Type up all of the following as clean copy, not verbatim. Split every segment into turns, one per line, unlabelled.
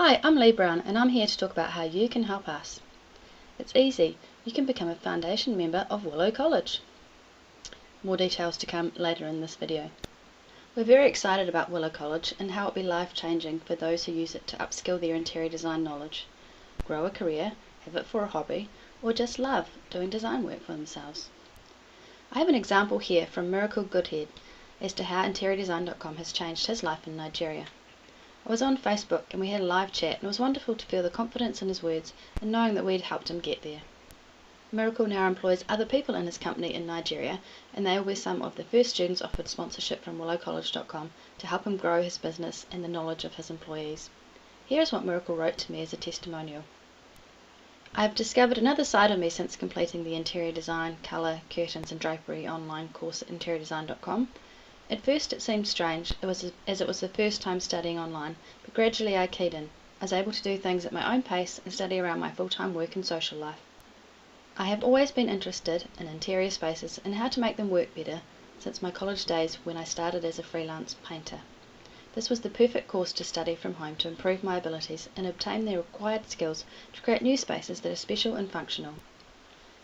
Hi, I'm Lee Brown and I'm here to talk about how you can help us. It's easy. You can become a foundation member of Willow College. More details to come later in this video. We're very excited about Willow College and how it will be life-changing for those who use it to upskill their interior design knowledge, grow a career, have it for a hobby, or just love doing design work for themselves. I have an example here from Miracle Goodhead as to how interiordesign.com has changed his life in Nigeria. I was on Facebook and we had a live chat and it was wonderful to feel the confidence in his words and knowing that we'd helped him get there. Miracle now employs other people in his company in Nigeria and they will be some of the first students offered sponsorship from willowcollege.com to help him grow his business and the knowledge of his employees. Here is what Miracle wrote to me as a testimonial. I have discovered another side of me since completing the interior design, colour, curtains and drapery online course at interiordesign.com. At first it seemed strange, as it was the first time studying online, but gradually I keyed in. I was able to do things at my own pace and study around my full-time work and social life. I have always been interested in interior spaces and how to make them work better since my college days when I started as a freelance painter. This was the perfect course to study from home to improve my abilities and obtain the required skills to create new spaces that are special and functional.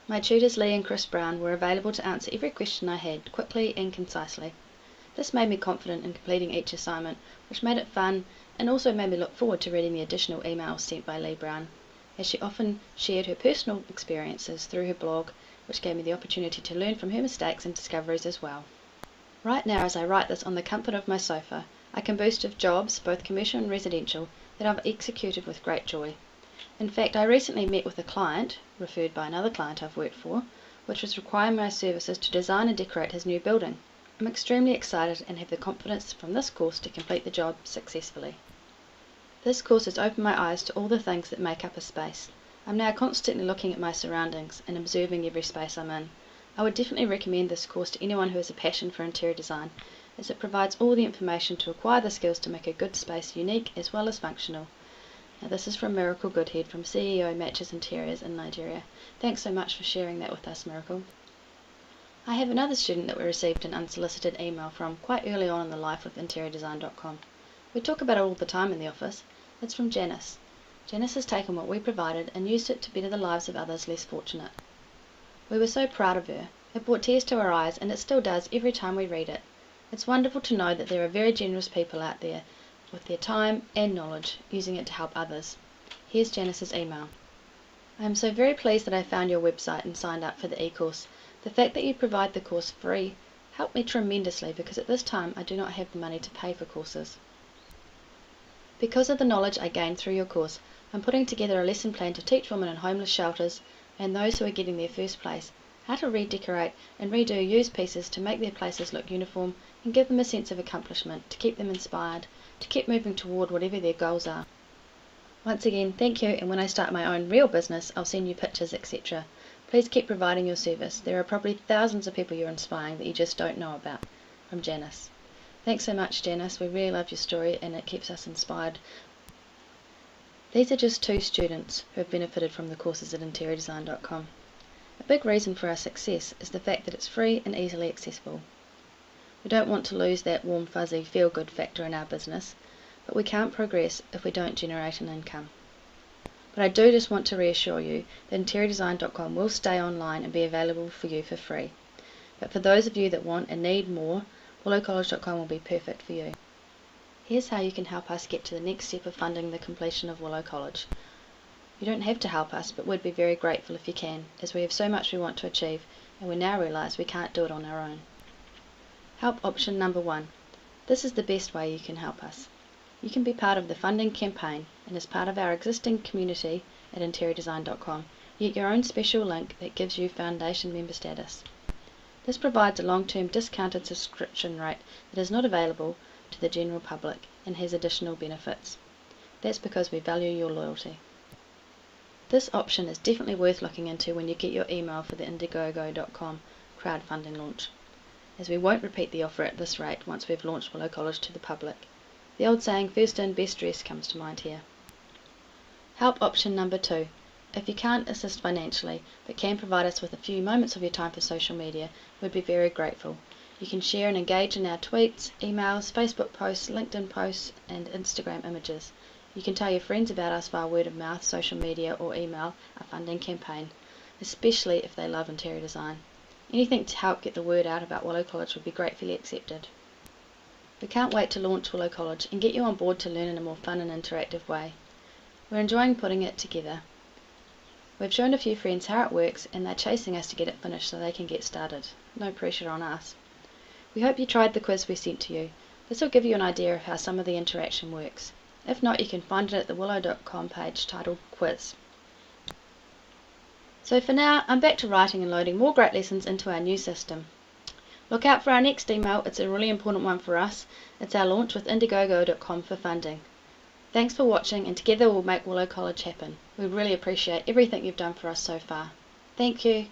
My tutors Lee and Chris Brown were available to answer every question I had quickly and concisely. This made me confident in completing each assignment, which made it fun and also made me look forward to reading the additional emails sent by Lee Brown, as she often shared her personal experiences through her blog, which gave me the opportunity to learn from her mistakes and discoveries as well. Right now, as I write this on the comfort of my sofa, I can boast of jobs, both commercial and residential, that I've executed with great joy. In fact, I recently met with a client, referred by another client I've worked for, which was requiring my services to design and decorate his new building. I'm extremely excited and have the confidence from this course to complete the job successfully. This course has opened my eyes to all the things that make up a space. I'm now constantly looking at my surroundings and observing every space I'm in. I would definitely recommend this course to anyone who has a passion for interior design, as it provides all the information to acquire the skills to make a good space unique as well as functional. Now this is from Miracle Goodhead from CEO Matches Interiors in Nigeria. Thanks so much for sharing that with us, Miracle. I have another student that we received an unsolicited email from quite early on in the life of interiordesign.com. We talk about it all the time in the office. It's from Janice. Janice has taken what we provided and used it to better the lives of others less fortunate. We were so proud of her. It brought tears to our eyes and it still does every time we read it. It's wonderful to know that there are very generous people out there with their time and knowledge using it to help others. Here's Janice's email. I am so very pleased that I found your website and signed up for the e-course. The fact that you provide the course free helped me tremendously because at this time I do not have the money to pay for courses. Because of the knowledge I gained through your course, I'm putting together a lesson plan to teach women in homeless shelters and those who are getting their first place how to redecorate and redo used pieces to make their places look uniform and give them a sense of accomplishment, to keep them inspired, to keep moving toward whatever their goals are. Once again, thank you, and when I start my own real business, I'll send you pictures, etc. Please keep providing your service. There are probably thousands of people you're inspiring that you just don't know about. From Janice. Thanks so much, Janice. We really love your story and it keeps us inspired. These are just 2 students who have benefited from the courses at interiordesign.com. A big reason for our success is the fact that it's free and easily accessible. We don't want to lose that warm, fuzzy, feel-good factor in our business, but we can't progress if we don't generate an income. But I do just want to reassure you that interiordesign.com will stay online and be available for you for free. But for those of you that want and need more, willowcollege.com will be perfect for you. Here's how you can help us get to the next step of funding the completion of Willow College. You don't have to help us, but we'd be very grateful if you can, as we have so much we want to achieve and we now realise we can't do it on our own. Help option number 1. This is the best way you can help us. You can be part of the funding campaign and as part of our existing community at interiordesign.com, you get your own special link that gives you foundation member status. This provides a long-term discounted subscription rate that is not available to the general public and has additional benefits. That's because we value your loyalty. This option is definitely worth looking into when you get your email for the Indiegogo.com crowdfunding launch, as we won't repeat the offer at this rate once we've launched Willow College to the public. The old saying, first in, best dressed, comes to mind here. Help option number 2. If you can't assist financially, but can provide us with a few moments of your time for social media, we'd be very grateful. You can share and engage in our tweets, emails, Facebook posts, LinkedIn posts, and Instagram images. You can tell your friends about us via word of mouth, social media or email our funding campaign, especially if they love interior design. Anything to help get the word out about Willow College would be gratefully accepted. We can't wait to launch Willow College and get you on board to learn in a more fun and interactive way. We're enjoying putting it together. We've shown a few friends how it works and they're chasing us to get it finished so they can get started. No pressure on us. We hope you tried the quiz we sent to you. This will give you an idea of how some of the interaction works. If not, you can find it at the willow.com page titled Quiz. So for now, I'm back to writing and loading more great lessons into our new system. Look out for our next email, it's a really important one for us. It's our launch with Indiegogo.com for funding. Thanks for watching, and together we'll make Willow College happen. We really appreciate everything you've done for us so far. Thank you.